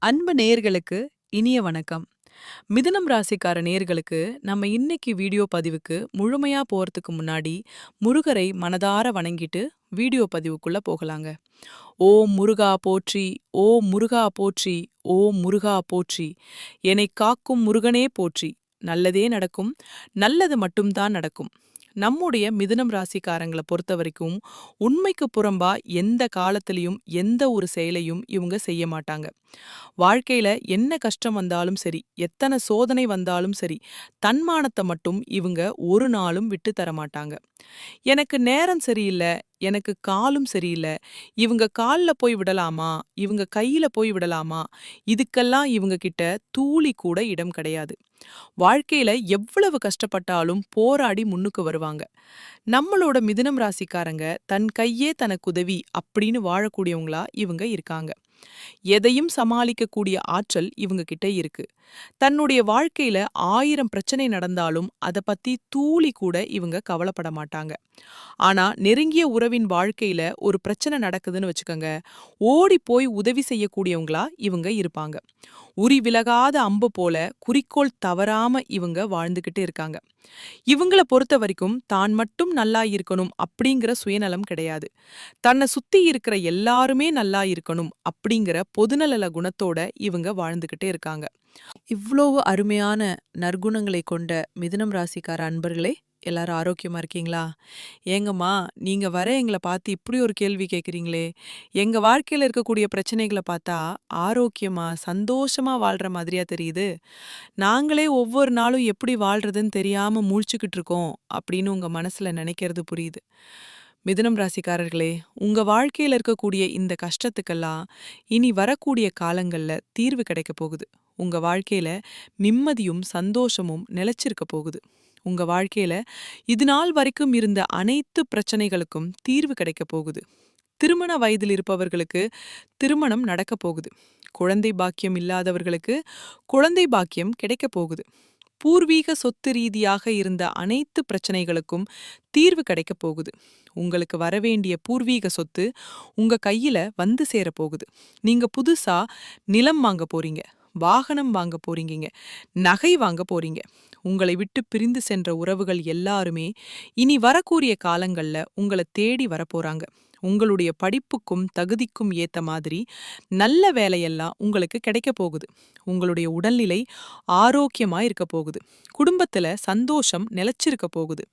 அன்பு நேயர்களுக்கு இனிய வணக்கம். மிதுனம் ராசிக்கார நேயர்களுக்கு நம்ம இன்னைக்கு வீடியோ பதிவுக்கு முழுமையா போறதுக்கு முன்னாடி முருகரை மனதார வணங்கிட்டு வீடியோ பதிவுக்குள்ள போகலாங்க. ஓம் முருகா போற்றி, ஓம் முருகா போற்றி, ஓம் முருகா போற்றி. என்னைக் காக்கும் முருகனே போற்றி. நல்லதே நடக்கும், நல்லது மட்டும்தான் நடக்கும். நம்முடைய மிதுனம் ராசிக்காரங்கள பொறுத்தவரைக்கும் உண்மைக்கு புறம்பா எந்த காலத்திலயும் எந்த ஒரு செயலையும் இவங்க செய்ய மாட்டாங்க. வாழ்க்கையில என்ன கஷ்டம் வந்தாலும் சரி, எத்தனை சோதனை வந்தாலும் சரி, தன்மானத்தை மட்டும் இவங்க ஒரு நாளும் விட்டு தர மாட்டாங்க. எனக்கு நேரம் சரியில்ல, எனக்கு காலும் சரியில்ல, இவங்க கால்ல போய் விடலாமா, இவங்க கையில போய் விடலாமா, இதுக்கெல்லாம் இவங்க கிட்ட துளி கூட இடம் கிடையாது. வாழ்க்கையில எவ்வளவு கஷ்டப்பட்டாலும் போராடி முன்னுக்கு வருவாங்க. நம்மளோட மிதுனம் ராசிக்காரங்க தன் கையே தனக்கு உதவி அப்படின்னு வாழக்கூடியவங்களா இவங்க இருக்காங்க. எதையும் சமாளிக்கக்கூடிய ஆற்றல் இவங்க கிட்ட இருக்கு. தன்னுடைய வாழ்க்கையில 1000 பிரச்சனை நடந்தாலும் அத பத்தி தூளி கூட இவங்க கவலைப்பட மாட்டாங்க. ஆனா நெருங்கிய உறவின் வாழ்க்கையில ஒரு பிரச்சனை நடக்குதுன்னு வச்சுக்கோங்க, ஓடி போய் உதவி செய்யக்கூடியவங்களா இவங்க இருப்பாங்க. உரி விலகாத அம்பு போல குறிக்கோள் தவறாம இவங்க வாழ்ந்துகிட்டு இருக்காங்க. இவங்கள பொறுத்த வரைக்கும் தான் மட்டும் நல்லா இருக்கணும் அப்படிங்கிற சுயநலம் கிடையாது. தன்னை சுத்தி இருக்கிற எல்லாருமே நல்லா இருக்கணும் அப்படிங்கிற பொதுநல குணத்தோட இவங்க வாழ்ந்துகிட்டே இருக்காங்க. இவ்வளவு அருமையான நற்குணங்களை கொண்ட மிதுனம் ராசிக்கார அன்பர்களே, எல்லாரும் ஆரோக்கியமா இருக்கீங்களா? ஏங்கம்மா, நீங்க வர எங்கள பார்த்து இப்படி ஒரு கேள்வி கேட்குறீங்களே, எங்க வாழ்க்கையில இருக்கக்கூடிய பிரச்சனைகள பார்த்தா ஆரோக்கியமா, சந்தோஷமா வாழ்ற மாதிரியா தெரியுது. நாங்களே ஒவ்வொரு நாளும் எப்படி வாழ்றதுன்னு தெரியாம முழிச்சுக்கிட்டு இருக்கோம் அப்படின்னு உங்க மனசுல நினைக்கிறது புரியுது. மிதுனம் ராசிக்காரர்களே, உங்க வாழ்க்கையில இருக்கக்கூடிய இந்த கஷ்டத்துக்கெல்லாம் இனி வரக்கூடிய காலங்கள்ல தீர்வு கிடைக்க போகுது. உங்க வாழ்க்கையில நிம்மதியும் சந்தோஷமும் நிலைச்சிருக்க போகுது. உங்க வாழ்க்கையில இது நாள் வரைக்கும் இருந்த அனைத்து பிரச்சனைகளுக்கும் தீர்வு கிடைக்க போகுது. திருமண வயதில் இருப்பவர்களுக்கு திருமணம் நடக்க போகுது. குழந்தை பாக்கியம் இல்லாதவர்களுக்கு குழந்தை பாக்கியம் கிடைக்க போகுது. பூர்வீக சொத்து ரீதியாக இருந்த அனைத்து பிரச்சனைகளுக்கும் தீர்வு கிடைக்க போகுது. உங்களுக்கு வரவேண்டிய பூர்வீக சொத்து உங்க கையில வந்து சேர போகுது. நீங்க புதுசா நிலம் வாங்க போறீங்க, வாகனம் வாங்க போறீங்க, நகை வாங்க போறீங்க. உங்களை விட்டு பிரிந்து சென்ற உறவுகள் எல்லாருமே இனி வரக்கூடிய காலங்கள்ல உங்களை தேடி வரப்போறாங்க. உங்களுடைய படிப்புக்கும் தகுதிக்கும் ஏத்த மாதிரி நல்ல வேலையெல்லாம் உங்களுக்கு கிடைக்க போகுது. உங்களுடைய உடல்நிலை ஆரோக்கியமா இருக்க போகுது. குடும்பத்துல சந்தோஷம் நிலைச்சிருக்க போகுது.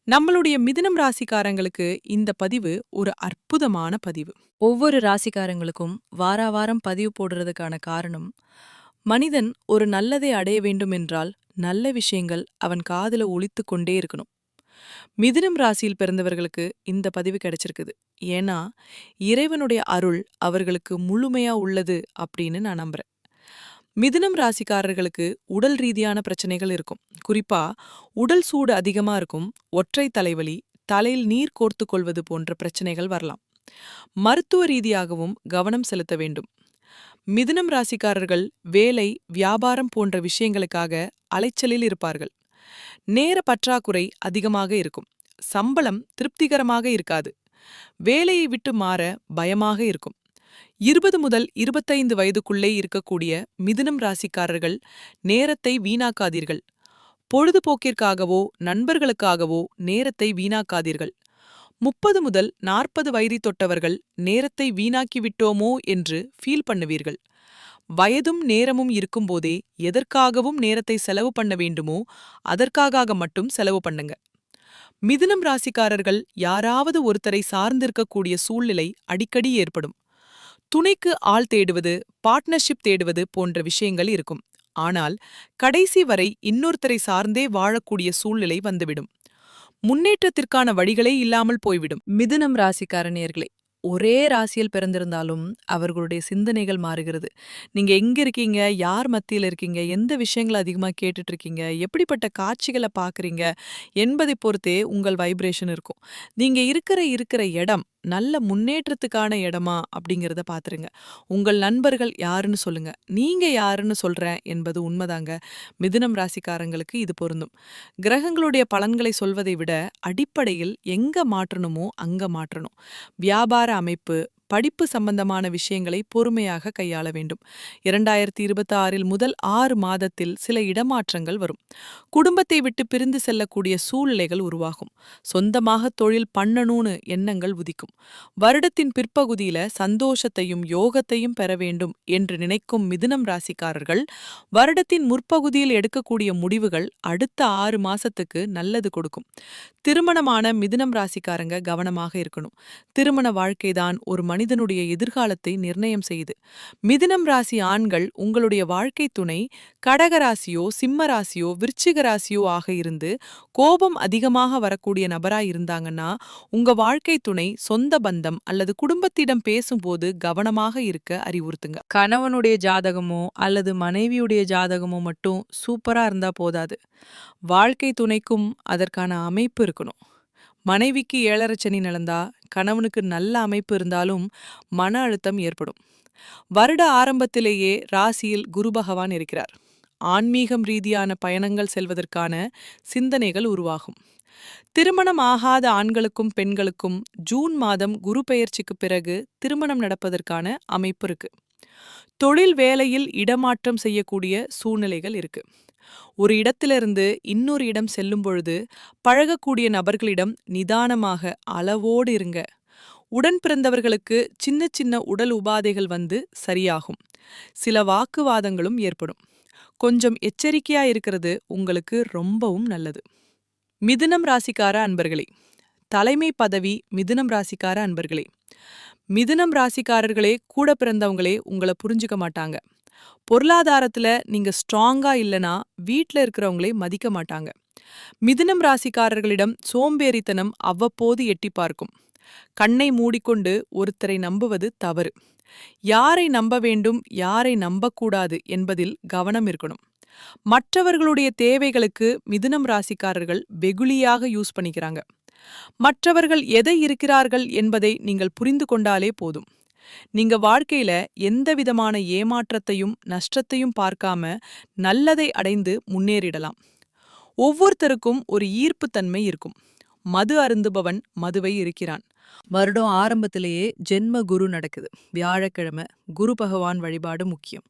நம்மளுடைய மிதுனம் ராசிக்காரங்களுக்கு இந்த பதிவு ஒரு அற்புதமான பதிவு. ஒவ்வொரு ராசிக்காரங்களுக்கும் வாராவாரம் பதிவு போடுறதுக்கான காரணம், மனிதன் ஒரு நல்லதை அடைய வேண்டும் என்றால் நல்ல விஷயங்கள் அவன் காதுல ஒலித்து கொண்டே இருக்கணும். மிதுனம் ராசியில் பிறந்தவர்களுக்கு இந்த பதிவு கிடைச்சிருக்குது. ஏன்னா இறைவனுடைய அருள் அவர்களுக்கு முழுமையா உள்ளது அப்படின்னு நான் நம்புறேன். மிதுனம் ராசிக்காரர்களுக்கு உடல் ரீதியான பிரச்சனைகள் இருக்கும். குறிப்பா உடல் சூடு அதிகமா இருக்கும், ஒற்றை தலைவலி, தலையில் நீர் கோர்த்து கொள்வது போன்ற பிரச்சனைகள் வரலாம். மருத்துவ ரீதியாகவும் கவனம் செலுத்த வேண்டும். மிதுனம் ராசிக்காரர்கள் வேலை, வியாபாரம் போன்ற விஷயங்களுக்காக அலைச்சலில் இருப்பார்கள். நேர பற்றாக்குறை அதிகமாக இருக்கும். சம்பளம் திருப்திகரமாக இருக்காது. வேலையை விட்டு மாற பயமாக இருக்கும். 20 முதல் 25 வயதுக்குள்ளே இருக்கக்கூடிய மிதுனம் ராசிக்காரர்கள் நேரத்தை வீணாக்காதீர்கள். பொழுதுபோக்கிற்காகவோ நண்பர்களுக்காகவோ நேரத்தை வீணாக்காதீர்கள். 30 முதல் 40 வயதை தொட்டவர்கள் நேரத்தை வீணாக்கி விட்டோமோ என்று ஃபீல் பண்ணுவீர்கள். வயதும் நேரமும் இருக்கும்போதே எதற்காகவும் நேரத்தை செலவு பண்ண வேண்டுமோ அதற்காக மட்டும் செலவு பண்ணுங்க. மிதுனம் ராசிக்காரர்கள் யாராவது ஒருத்தரை சார்ந்திருக்கக்கூடிய சூழ்நிலை அடிக்கடி ஏற்படும். துணைக்கு ஆள் தேடுவது, பார்ட்னர்ஷிப் தேடுவது போன்ற விஷயங்கள் இருக்கும். ஆனால் கடைசி வரை இன்னொருத்தரை சார்ந்தே வாழக்கூடிய சூழ்நிலை வந்துவிடும். முன்னேற்றத்திற்கான வழிகளே இல்லாமல் போய்விடும். மிதுனம் ராசிக்கார நேயர்களே, ஒரே ராசியில் பிறந்திருந்தாலும் அவர்களுடைய சிந்தனைகள் மாறுகிறது. நீங்க எங்க இருக்கீங்க, யார் மத்தியில இருக்கீங்க, எந்த விஷயங்களை அதிகமா கேட்டுட்டு இருக்கீங்க, எப்படிப்பட்ட காட்சிகளை பார்க்குறீங்க என்பதை பொறுத்தே உங்கள் வைப்ரேஷன் இருக்கும். நீங்க இருக்கிற இடம் நல்ல முன்னேற்றத்துக்கான இடமா அப்படிங்கிறத பார்த்துருங்க. உங்கள் நண்பர்கள் யாருன்னு சொல்லுங்க. நீங்க யாருன்னு சொல்றேன் என்பது உண்மைதாங்க. மிதுனம் ராசிக்காரங்களுக்கு இது பொருந்தும். கிரகங்களுடைய பலன்களை சொல்வதை விட அடிப்படையில் எங்க மாற்றணுமோ அங்க மாற்றணும். வியாபார அமைப்பு, படிப்பு சம்பந்தமான விஷயங்களை பொறுமையாக கையாள வேண்டும். 2026 முதல் 6 மாதத்தில் சில இடமாற்றங்கள் வரும். குடும்பத்தை விட்டு பிரிந்து செல்லக்கூடிய சூழ்நிலைகள் உருவாகும். சொந்தமாக தொழில் பண்ணணும்னு எண்ணங்கள் உதிக்கும். வருடத்தின் பிற்பகுதியில சந்தோஷத்தையும் யோகத்தையும் பெற வேண்டும் என்று நினைக்கும் மிதுனம் ராசிக்காரர்கள் வருடத்தின் முற்பகுதியில் எடுக்கக்கூடிய முடிவுகள் அடுத்த 6 மாசத்துக்கு நல்லது கொடுக்கும். திருமணமான மிதுனம் ராசிக்காரங்க கவனமாக இருக்கணும். திருமண வாழ்க்கைதான் ஒரு மனிதனுடைய எதிர்காலத்தை நிர்ணயம் செய்யுது. மிதுனம் ராசி ஆண்கள் உங்களுடைய வாழ்க்கை துணை கடக ராசியோ சிம்ம ராசியோ விருச்சிக ராசியோ ஆக இருந்து கோபம் அதிகமாக வரக்கூடிய நபராய் இருந்தாங்கன்னா உங்க வாழ்க்கை துணை சொந்த பந்தம் அல்லது குடும்பத்திடம் பேசும்போது கவனமாக இருக்க அறிவுறுத்துங்க. கணவனுடைய ஜாதகமோ அல்லது மனைவியுடைய ஜாதகமோ மட்டும் சூப்பரா இருந்தா போதாது. வாழ்க்கை துணைக்கும் அதற்கான அமைப்பு இருக்கணும். மனைவிக்கு 7.5 சனி நடந்தா கணவனுக்கு நல்ல அமைப்பு இருந்தாலும் மன அழுத்தம் ஏற்படும். வருட ஆரம்பத்திலேயே ராசியில் குரு பகவான் இருக்கிறார். ஆன்மீகம் ரீதியான பயணங்கள் செல்வதற்கான சிந்தனைகள் உருவாகும். திருமணம் ஆகாத ஆண்களுக்கும் பெண்களுக்கும் ஜூன் மாதம் குரு பெயர்ச்சிக்கு பிறகு திருமணம் நடப்பதற்கான அமைப்பு இருக்கு. தொழில் வேலையில் இடமாற்றம் செய்யக்கூடிய சூழ்நிலைகள் இருக்கு. ஒரு இடத்திலிருந்து இன்னொரு இடம் செல்லும் பொழுது பழகக்கூடிய நபர்களிடம் நிதானமாக அளவோடு இருங்க. உடன் பிறந்தவர்களுக்கு சின்ன சின்ன உடல் உபாதைகள் வந்து சரியாகும். சில வாக்குவாதங்களும் ஏற்படும். கொஞ்சம் எச்சரிக்கையா இருக்கிறது உங்களுக்கு ரொம்பவும் நல்லது. மிதுனம் ராசிக்கார அன்பர்களே, தலைமை பதவி மிதுனம் ராசிக்கார அன்பர்களே, மிதுனம் ராசிக்காரர்களே கூட பிறந்தவங்களே உங்களை புரிஞ்சுக்க மாட்டாங்க. பொருளாதாரத்துல நீங்க ஸ்ட்ராங்கா இல்லனா வீட்ல இருக்கிறவங்களே மதிக்க மாட்டாங்க. மிதுனம் ராசிக்காரர்களிடம் சோம்பேறித்தனம் அவ்வப்போது எட்டி பார்க்கும். கண்ணை மூடிக்கொண்டு ஒருத்தரை நம்புவது தவறு. யாரை நம்ப வேண்டும் யாரை நம்பக்கூடாது என்பதில் கவனம் இருக்கணும். மற்றவர்களுடைய தேவைகளுக்கு மிதுனம் ராசிக்காரர்கள் வெகுளியாக யூஸ் பண்ணிக்கிறாங்க. மற்றவர்கள் எதை இருக்கிறார்கள் என்பதை நீங்கள் புரிந்து கொண்டாலே போதும். நீங்க வாழ்க்கையில எந்த விதமான ஏமாற்றத்தையும் நஷ்டத்தையும் பார்க்காம நல்லதை அடைந்து முன்னேறிடலாம். ஒவ்வொருத்தருக்கும் ஒரு ஈர்ப்புத்தன்மை இருக்கும். மது அருந்துபவன் மதுவை இருக்கிறான். வருடம் ஆரம்பத்திலேயே ஜென்ம குரு நடக்குது. வியாழக்கிழமை குரு பகவான் வழிபாடு முக்கியம்.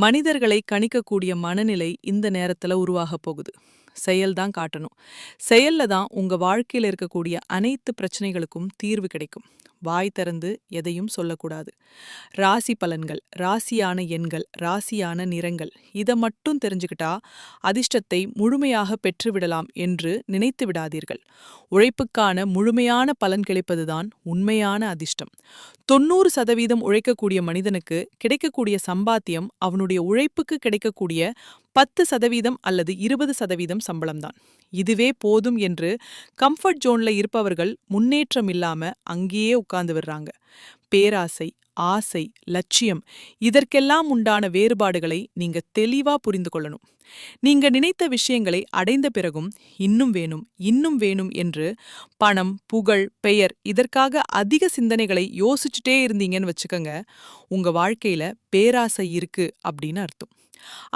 மனிதர்களை கணிக்கக்கூடிய மனநிலை இந்த நேரத்துல உருவாக போகுது. செயல்தான் காட்டணும். செயல்ல தான் உங்க வாழ்க்கையில இருக்கக்கூடிய அனைத்து பிரச்சனைகளுக்கும் தீர்வு கிடைக்கும். வாய் திறந்து எதையும் சொல்லக்கூடாது. ராசி பலன்கள், ராசியான எண்கள், ராசியான நிறங்கள் இதை மட்டும் தெரிஞ்சுக்கிட்டா அதிர்ஷ்டத்தை முழுமையாக பெற்றுவிடலாம் என்று நினைத்து விடாதீர்கள். உழைப்புக்கான முழுமையான பலன் கிடைப்பதுதான் உண்மையான அதிர்ஷ்டம். 90% உழைக்கக்கூடிய மனிதனுக்கு கிடைக்கக்கூடிய சம்பாத்தியம் அவனுடைய உழைப்புக்கு கிடைக்கக்கூடிய 10% அல்லது 20% சம்பளம்தான். இதுவே போதும் என்று கம்ஃபர்ட் ஜோன்ல இருப்பவர்கள் முன்னேற்றம் இல்லாம அங்கேயே உட்கார்ந்து விடுறாங்க. பேராசை, ஆசை, லட்சியம் இதற்கெல்லாம் உண்டான வேறுபாடுகளை நீங்க தெளிவா புரிந்து கொள்ளணும். நீங்க நினைத்த விஷயங்களை அடைந்த பிறகும் இன்னும் வேணும் இன்னும் வேணும் என்று பணம், புகழ், பெயர் இதற்காக அதிக சிந்தனைகளை யோசிச்சுட்டே இருந்தீங்கன்னு வச்சுக்கோங்க, உங்க வாழ்க்கையில பேராசை இருக்கு அப்படின்னு அர்த்தம்.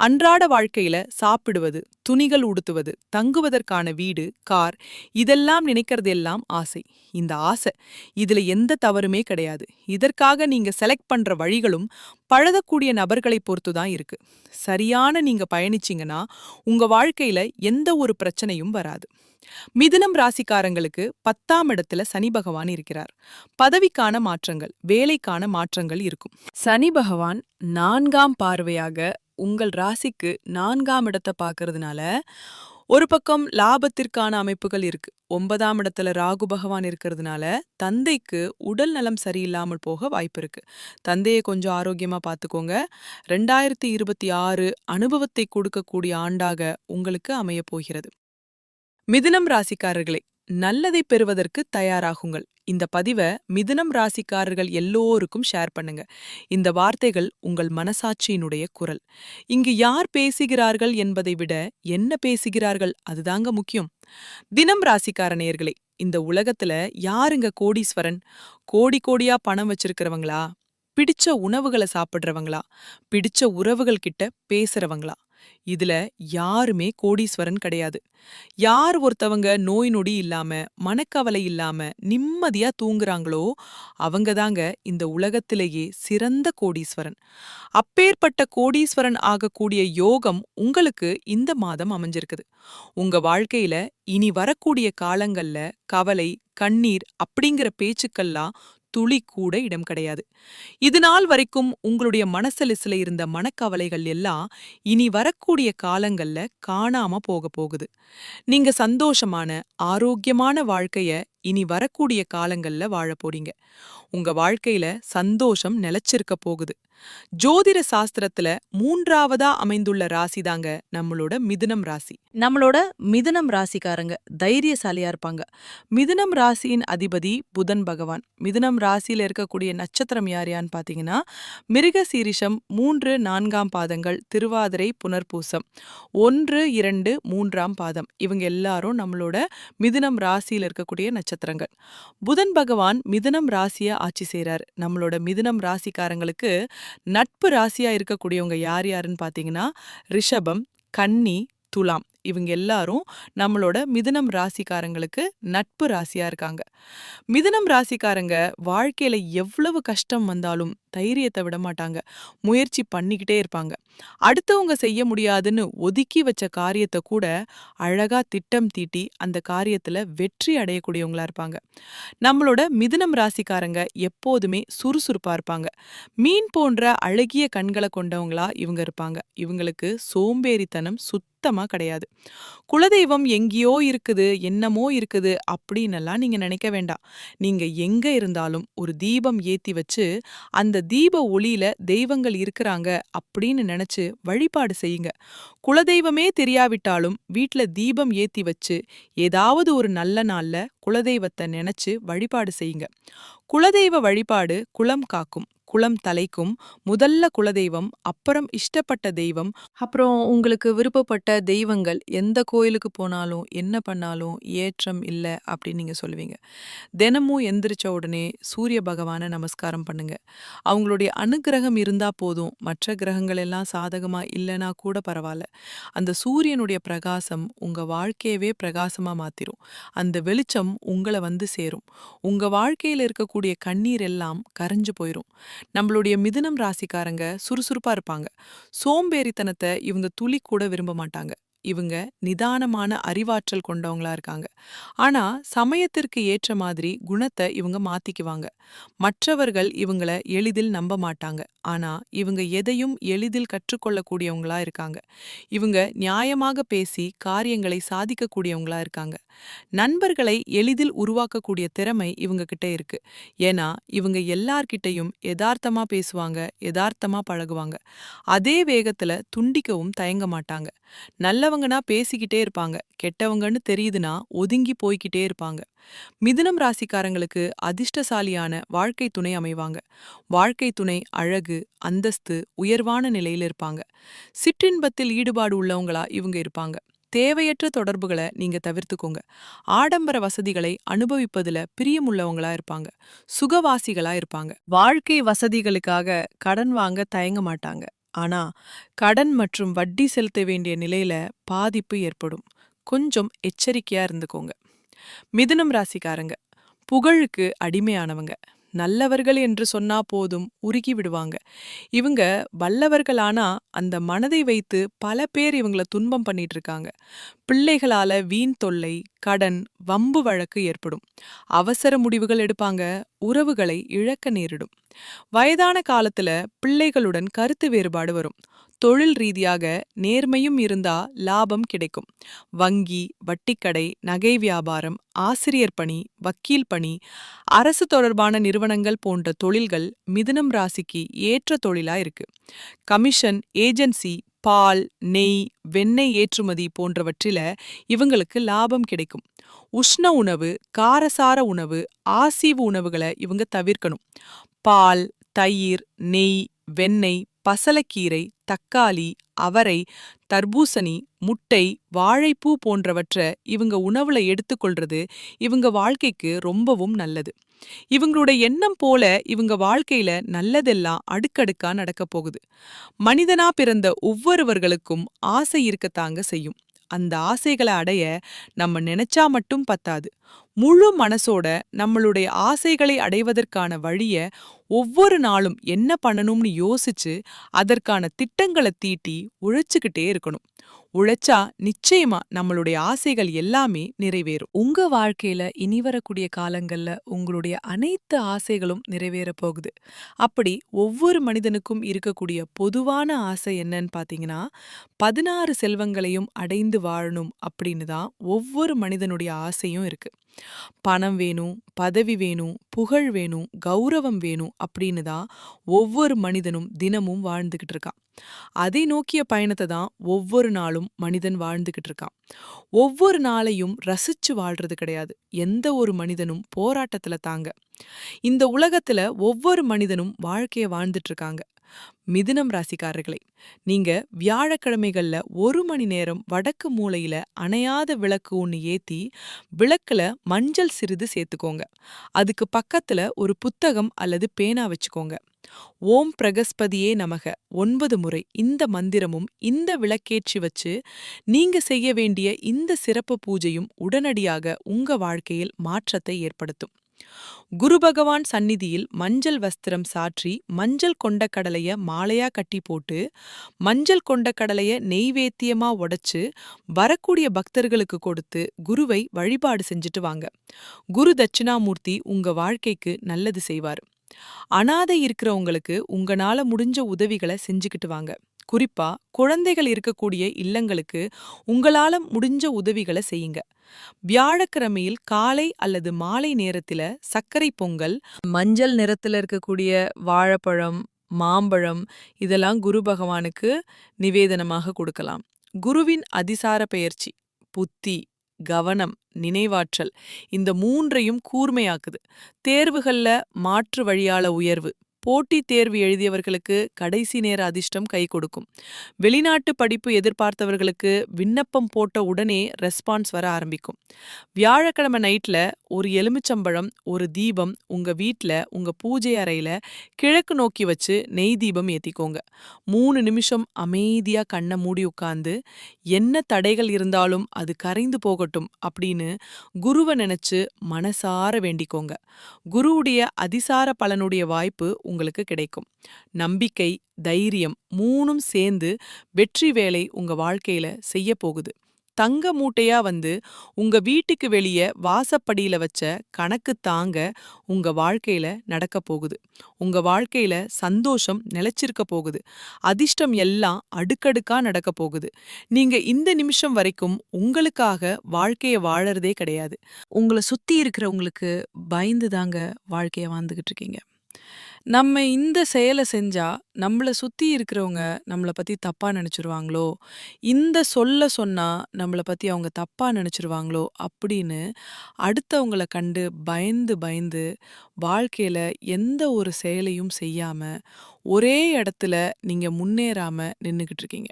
அன்றாட வாழ்க்கையில சாப்பிடுவது, துணிகள் உடுத்துவது, தங்குவதற்கான வீடு, கார் இதெல்லாம் நினைக்கிறதெல்லாம் ஆசை. இந்த ஆசை இதுல எந்த தவறுமே கிடையாது. இதற்காக நீங்க செலக்ட் பண்ற வழிகளும் பழகக்கூடிய நபர்களை பொறுத்துதான் இருக்கு. சரியான நீங்க பயணிச்சீங்கன்னா உங்க வாழ்க்கையில எந்த ஒரு பிரச்சனையும் வராது. மிதுனம் ராசிக்காரங்களுக்கு 10ஆம் இடத்துல சனி பகவான் இருக்கிறார். பதவிக்கான மாற்றங்கள், வேலைக்கான மாற்றங்கள் இருக்கும். சனி பகவான் 4ஆம் பார்வையாக உங்கள் ராசிக்கு 4ஆம் இடத்தை பார்க்கறதுனால ஒரு பக்கம் லாபத்திற்கான அமைப்புகள் இருக்கு. 9ஆம் இடத்துல ராகு பகவான் இருக்கிறதுனால தந்தைக்கு உடல் நலம் சரியில்லாமல் போக வாய்ப்பு இருக்கு. தந்தையை கொஞ்சம் ஆரோக்கியமா பார்த்துக்கோங்க. 2026 அனுபவத்தை கொடுக்கக்கூடிய ஆண்டாக உங்களுக்கு அமைய போகிறது. மிதுனம் ராசிக்காரர்களே, நல்லதை பெறுவதற்கு தயாராகுங்கள். இந்த பதிவை மிதுனம் ராசிக்காரர்கள் எல்லோருக்கும் ஷேர் பண்ணுங்க. இந்த வார்த்தைகள் உங்கள் மனசாட்சியினுடைய குரல். இங்கு யார் பேசுகிறார்கள் என்பதை விட என்ன பேசுகிறார்கள் அதுதாங்க முக்கியம். தினம் ராசிக்கார நேயர்களே, இந்த உலகத்துல யாருங்க கோடீஸ்வரன்? கோடி கோடியா பணம் வச்சிருக்கிறவங்களா? பிடிச்ச உணவுகளை சாப்பிடுறவங்களா? பிடிச்ச உறவுகள் கிட்ட பேசுறவங்களா? இதுல யாருமே கோடீஸ்வரன் கிடையாது. யார் ஒருத்தவங்க நோய் நொடி இல்லாம, மனக்கவலை இல்லாம நிம்மதியா தூங்குறாங்களோ அவங்க தாங்க இந்த உலகத்திலேயே சிறந்த கோடீஸ்வரன். அப்பேற்பட்ட கோடீஸ்வரன் ஆகக்கூடிய யோகம் உங்களுக்கு இந்த மாதம் அமைஞ்சிருக்குது. உங்க வாழ்க்கையில இனி வரக்கூடிய காலங்கள்ல கவலை, கண்ணீர் அப்படிங்கிற பேச்சுக்கெல்லாம் துளி கூட இடம் கிடையாது. இது நாள் வரைக்கும் உங்களுடைய மனசலிசுல இருந்த மனக்கவலைகள் எல்லாம் இனி வரக்கூடிய காலங்கள்ல காணாம போக போகுது. நீங்க சந்தோஷமான, ஆரோக்கியமான வாழ்க்கைய இனி வரக்கூடிய காலங்கள்ல வாழப் போறீங்க. உங்க வாழ்க்கையில சந்தோஷம் நிலைச்சிருக்க போகுது. ஜோதிட சாஸ்திரத்துல 3ஆவதா அமைந்துள்ள ராசி தாங்க நம்மளோட மிதுனம் ராசி. நம்மளோட மிதுனம் ராசிக்காரங்க தைரியசாலியா இருப்பாங்க. மிதுனம் ராசியின் அதிபதி புதன் பகவான். மிதுனம் ராசியில இருக்கக்கூடிய நட்சத்திரம் யார் பாத்தீங்கன்னா, மிருகசீரிஷம் 3, 4ஆம் பாதங்கள், திருவாதிரை, புனர்பூசம் 1, 2, 3ஆம் பாதம். இவங்க எல்லாரும் நம்மளோட மிதுனம் ராசியில இருக்கக்கூடிய நட்சத்திரங்கள். புதன் பகவான் மிதுனம் ராசிய ஆட்சி செய்றார். நம்மளோட மிதுனம் ராசிக்காரங்களுக்கு நட்பு ராசியா இருக்கக்கூடியவங்க யார் யாருன்னு பாத்தீங்கன்னா, ரிஷபம், கன்னி, துலாம். இவங்க எல்லாரும் நம்மளோட மிதுனம் ராசிக்காரங்களுக்கு நட்பு ராசியா இருக்காங்க. மிதுனம் ராசிக்காரங்க வாழ்க்கையில எவ்வளவு கஷ்டம் வந்தாலும் தைரியத்தை விட மாட்டாங்க. முயற்சி பண்ணிக்கிட்டே இருப்பாங்க. அடுத்தவங்க செய்ய முடியாதுன்னு ஒதுக்கி வச்ச காரியத்தை கூட அழகா திட்டம் தீட்டி அந்த காரியத்துல வெற்றி அடையக்கூடியவங்களா இருப்பாங்க. நம்மளோட மிதுனம் ராசிக்காரங்க எப்போதுமே சுறுசுறுப்பா இருப்பாங்க. மீன் போன்ற அழகிய கண்களை கொண்டவங்களா இவங்க இருப்பாங்க. இவங்களுக்கு சோம்பேறித்தனம் சுத்தமா கிடையாது. குலதெய்வம் எங்கேயோ இருக்குது, என்னமோ இருக்குது அப்படின்னெல்லாம் நீங்க நினைக்க வேண்டாம். நீங்க எங்க இருந்தாலும் ஒரு தீபம் ஏத்தி வச்சு அந்த தீப ஒளியில தெய்வங்கள் இருக்கிறாங்க அப்படின்னு நினைச்சு வழிபாடு செய்யுங்க. குலதெய்வமே தெரியாவிட்டாலும் வீட்ல தீபம் ஏத்தி வச்சு ஏதாவது ஒரு நல்ல நாள்ல குலதெய்வத்தை நினைச்சு வழிபாடு செய்யுங்க. குலதெய்வ வழிபாடு குலம் காக்கும், குலம் தலைக்கும். முதல்ல குலதெய்வம், அப்புறம் இஷ்டப்பட்ட தெய்வம், அப்புறம் உங்களுக்கு விருப்பப்பட்ட தெய்வங்கள். எந்த கோயிலுக்கு போனாலும் என்ன பண்ணாலும் ஏற்றம் இல்லை அப்படின்னு நீங்க சொல்லுவீங்க. தினமும் எந்திரிச்ச உடனே சூரிய பகவானை நமஸ்காரம் பண்ணுங்க. அவங்களுடைய அனுக்கிரகம் இருந்தா போதும். மற்ற கிரகங்கள் எல்லாம் சாதகமா இல்லைனா கூட பரவாயில்ல. அந்த சூரியனுடைய பிரகாசம் உங்க வாழ்க்கையவே பிரகாசமா மாத்திரும். அந்த வெளிச்சம் உங்களை வந்து சேரும். உங்க வாழ்க்கையில இருக்கக்கூடிய கண்ணீர் எல்லாம் கரைஞ்சு போயிரும். நம்மளுடைய மிதுனம் ராசிக்காரங்க சுறுசுறுப்பா இருப்பாங்க. சோம்பேறித்தனத்தை இவங்க துளி கூட விரும்ப மாட்டாங்க. இவங்க நிதானமான அறிவாற்றல் கொண்டவங்களா இருக்காங்க. ஆனா சமயத்திற்கு ஏற்ற மாதிரி குணத்தை இவங்க மாத்திக்குவாங்க. மற்றவர்கள் இவங்கள எளிதில் நம்ப மாட்டாங்க. ஆனா இவங்க எதையும் எளிதில் கற்றுக்கொள்ளக்கூடியவங்களா இருக்காங்க. இவங்க நியாயமாக பேசி காரியங்களை சாதிக்கக்கூடியவங்களா இருக்காங்க. நண்பர்களை எளிதில் உருவாக்கக்கூடிய திறமை இவங்க கிட்ட இருக்கு. ஏன்னா இவங்க எல்லார்கிட்டையும் யதார்த்தமா பேசுவாங்க, யதார்த்தமா பழகுவாங்க. அதே வேகத்துல துண்டிக்கவும் தயங்க மாட்டாங்க. நல்லவங்கன்னா பேசிக்கிட்டே இருப்பாங்க, கெட்டவங்கன்னு தெரியுதுன்னா ஒதுங்கி போய்கிட்டே இருப்பாங்க. மிதுனம் ராசிக்காரங்களுக்கு அதிர்ஷ்டசாலியான வாழ்க்கை துணை அமைவாங்க. வாழ்க்கை துணை அழகு, அந்தஸ்து, உயர்வான நிலையில இருப்பாங்க. சிற்றின்பத்தில் ஈடுபாடு உள்ளவங்களா இவங்க இருப்பாங்க. தேவையற்ற தொடர்புகளை நீங்க தவிர்த்துக்கோங்க. ஆடம்பர வசதிகளை அனுபவிப்பதுல பிரியமுள்ளவங்களா இருப்பாங்க. சுகவாசிகளா இருப்பாங்க. வாழ்க்கை வசதிகளுக்காக கடன் வாங்க தயங்க மாட்டாங்க. ஆனா கடன் மற்றும் வட்டி செலுத்த வேண்டிய நிலையில பாதிப்பு ஏற்படும். கொஞ்சம் எச்சரிக்கையா இருந்துக்கோங்க. மிதுனம் ராசிக்காரங்க புகழுக்கு அடிமையானவங்க. நல்லவர்கள் என்று சொன்னா போதும் உருகி விடுவாங்க. இவங்க வல்லவர்களானா அந்த மனதை வைத்து பல பேர் இவங்கள துன்பம் பண்ணிட்டு இருக்காங்க. பிள்ளைகளால வீண் தொல்லை, கடன், வம்பு வழக்கு ஏற்படும். அவசர முடிவுகள் எடுப்பாங்க. உறவுகளை இழக்க நேரிடும். வயதான காலத்துல பிள்ளைகளுடன் கருத்து வேறுபாடு வரும். தொழில் ரீதியாக நேர்மையும் இருந்தா லாபம் கிடைக்கும். வங்கி, வட்டிக்கடை, நகை வியாபாரம், ஆசிரியர் பணி, வக்கீல் பணி, அரசு தொடர்பான நிறுவனங்கள் போன்ற தொழில்கள் மிதுனம் ராசிக்கு ஏற்ற தொழிலா இருக்கு. கமிஷன், ஏஜென்சி, பால், நெய், வெண்ணெய் ஏற்றுமதி போன்றவற்றில இவங்களுக்கு லாபம் கிடைக்கும். உஷ்ண உணவு, காரசார உணவு, ஆசீவு உணவுகளை இவங்க தவிர்க்கணும். பால், தயிர், நெய், வெண்ணெய், பசலக்கீரை, தக்காளி, அவரை, தர்பூசணி, முட்டை, வாழைப்பூ போன்றவற்ற இவங்க உணவுல எடுத்துக்கொள்றது இவங்க வாழ்க்கைக்கு ரொம்பவும் நல்லது. இவங்களுடைய எண்ணம் போல இவங்க வாழ்க்கையில நல்லதெல்லாம் அடுக்கடுக்கா நடக்கப் போகுது. மனிதனா பிறந்த ஒவ்வொருவர்களுக்கும் ஆசை இருக்கத்தாங்க செய்யும். அந்த ஆசைகளை அடைய நம்ம நினைச்சா மட்டும் பத்தாது. முழு மனசோட நம்மளுடைய ஆசைகளை அடைவதற்கான வழிய ஒவ்வொரு நாளும் என்ன பண்ணணும்னு யோசிச்சு அதற்கான திட்டங்களை தீட்டி உழைச்சுக்கிட்டே இருக்கணும். உழைச்சா நிச்சயமா நம்மளுடைய ஆசைகள் எல்லாமே நிறைவேறும். உங்க வாழ்க்கையில இனி வரக்கூடிய காலங்கள்ல உங்களுடைய அனைத்து ஆசைகளும் நிறைவேற போகுது. அப்படி ஒவ்வொரு மனிதனுக்கும் இருக்கக்கூடிய பொதுவான ஆசை என்னன்னு பாத்தீங்கன்னா, 16 செல்வங்களையும் அடைந்து வாழணும் அப்படின்னு தான் ஒவ்வொரு மனிதனுடைய ஆசையும் இருக்கு. பணம் வேணும், பதவி வேணும், புகழ் வேணும், கௌரவம் வேணும் அப்படின்னு தான் ஒவ்வொரு மனிதனும் தினமும் வாழ்ந்துகிட்டு இருக்கான். அதை நோக்கிய பயணத்தை தான் ஒவ்வொரு நாளும் மனிதன் வாழ்ந்துகிட்டு இருக்கான். ஒவ்வொரு நாளையும் ரசிச்சு வாழ்றது கிடையாது. எந்த ஒரு மனிதனும் போராட்டத்துல தாங்க. இந்த உலகத்துல ஒவ்வொரு மனிதனும் வாழ்க்கைய வாழ்ந்துட்டு இருக்காங்க. மிதுனம் ராசிக்காரர்களே, நீங்க வியாழக்கிழமைகள்ல 1 மணி நேரம் வடக்கு மூலையில அணையாத விளக்கு ஒன்னு ஏத்தி விளக்குல மஞ்சள் சிறிது சேர்த்துக்கோங்க. அதுக்கு பக்கத்துல ஒரு புத்தகம் அல்லது பேனா வச்சுக்கோங்க. ஓம் பிரகஸ்பதியே நமக 9 முறை இந்த மந்திரமும் இந்த விளக்கேற்றி வச்சு நீங்க செய்ய வேண்டிய இந்த சிறப்பு பூஜையும் உடனடியாக உங்க வாழ்க்கையில் மாற்றத்தை ஏற்படுத்தும். குரு பகவான் சந்நிதியில் மஞ்சள் வஸ்திரம் சாற்றி மஞ்சள் கொண்ட கடலைய மாலையா கட்டி போட்டு மஞ்சள் கொண்ட கடலைய நெய்வேத்தியமா உடைச்சு வரக்கூடிய பக்தர்களுக்கு கொடுத்து குருவை வழிபாடு செஞ்சுட்டு வாங்க. குரு தட்சிணாமூர்த்தி உங்க வாழ்க்கைக்கு நல்லது செய்வார். அனாதை இருக்கிறவங்களுக்கு உங்களால முடிஞ்ச உதவிகளை செஞ்சுக்கிட்டு வாங்க. குறிப்பா குழந்தைகள் இருக்கக்கூடிய இல்லங்களுக்கு உங்களால முடிஞ்ச உதவிகளை செய்யுங்க. வியாழக்கிழமையில் காலை அல்லது மாலை நேரத்துல சர்க்கரை பொங்கல், மஞ்சள் நிறத்துல இருக்கக்கூடிய வாழைப்பழம், மாம்பழம் இதெல்லாம் குரு பகவானுக்கு நிவேதனமாக கொடுக்கலாம். குருவின் அதிசார பெயர்ச்சி புத்தி, கவனம், நினைவாற்றல் இந்த 3ஐயும் கூர்மையாக்குது. தேர்வுகள்ல மாற்று வழியால உயர்வு, போட்டித் தேர்வு எழுதியவர்களுக்கு கடைசி நேர அதிர்ஷ்டம் கை கொடுக்கும். வெளிநாட்டு படிப்பு எதிர்பார்த்தவர்களுக்கு விண்ணப்பம் போட்ட உடனே ரெஸ்பான்ஸ் வர ஆரம்பிக்கும். வியாழக்கிழமை நைட்ல ஒரு எலுமிச்சம்பழம், ஒரு தீபம் உங்க வீட்ல உங்க பூஜை அறையில கிழக்கு நோக்கி வச்சு நெய் தீபம் ஏத்திக்கோங்க. 3 நிமிஷம் அமைதியா கண்ணை மூடி உட்கார்ந்து என்ன தடைகள் இருந்தாலும் அது கரைந்து போகட்டும் அப்படின்னு குருவை நினைச்சு மனசார வேண்டிக்கோங்க. குருவுடைய அதிசார பலனுடைய வாய்ப்பு உங்களுக்கு கிடைக்கும். நம்பிக்கை, தைரியம் 3ம் சேர்ந்து வெற்றி வேலை உங்க வாழ்க்கையில செய்ய போகுது. தங்க மூட்டையா வந்து உங்க வீட்டுக்கு வெளியே வாசப்படியில வச்ச கணக்கு தாங்க உங்க வாழ்க்கையில நடக்க போகுது. உங்க வாழ்க்கையில சந்தோஷம் நிலைச்சிருக்க போகுது. அதிர்ஷ்டம் எல்லாம் அடுக்கடுக்கா நடக்க போகுது. நீங்க இந்த நிமிஷம் வரைக்கும் உங்களுக்காக வாழ்க்கைய வாழறதே கிடையாது. உங்களை சுத்தி இருக்கிறவங்களுக்கு பயந்து தாங்க வாழ்க்கைய வாழ்ந்துகிட்டு இருக்கீங்க. நம்ம இந்த செயலை செஞ்சா நம்மள சுத்தி இருக்கிறவங்க நம்மள பத்தி தப்பா நினைச்சிருவாங்களோ, இந்த சொல்ல சொன்னா நம்மள பத்தி அவங்க தப்பா நினைச்சிருவாங்களோ அப்படின்னு அடுத்தவங்கள கண்டு பயந்து பயந்து வாழ்க்கையில எந்த ஒரு செயலையும் செய்யாம ஒரே இடத்துல நீங்க முன்னேறாம நின்னுகிட்டு இருக்கீங்க.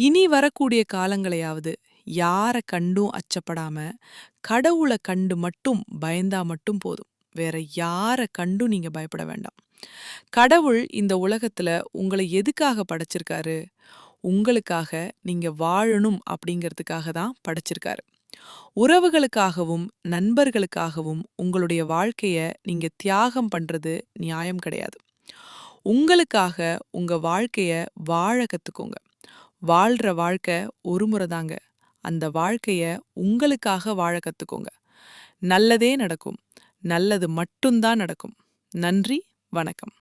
இனி வரக்கூடிய காலங்களையாவது யார கண்டும் அச்சப்படாம கடவுளை கண்டு மட்டும் பயந்தா மட்டும் போதும். வேற யார கண்டும் நீங்க பயப்பட வேண்டாம். கடவுள் இந்த உலகத்துல உங்களை எதுக்காக படைச்சிருக்காரு? உங்களுக்காக நீங்க வாழணும் அப்படிங்கிறதுக்காக தான் படைச்சிருக்காரு. உறவுகளுக்காகவும் நண்பர்களுக்காகவும் உங்களுடைய வாழ்க்கைய நீங்க தியாகம் பண்றது நியாயம் கிடையாது. உங்களுக்காக உங்க வாழ்க்கைய வாழ கத்துக்கோங்க. வாழ்ற வாழ்க்கை ஒரு முறை தாங்க. அந்த வாழ்க்கைய உங்களுக்காக வாழ கத்துக்கோங்க. நல்லதே நடக்கும். நல்லது மட்டும்தான் நடக்கும். நன்றி, வணக்கம்.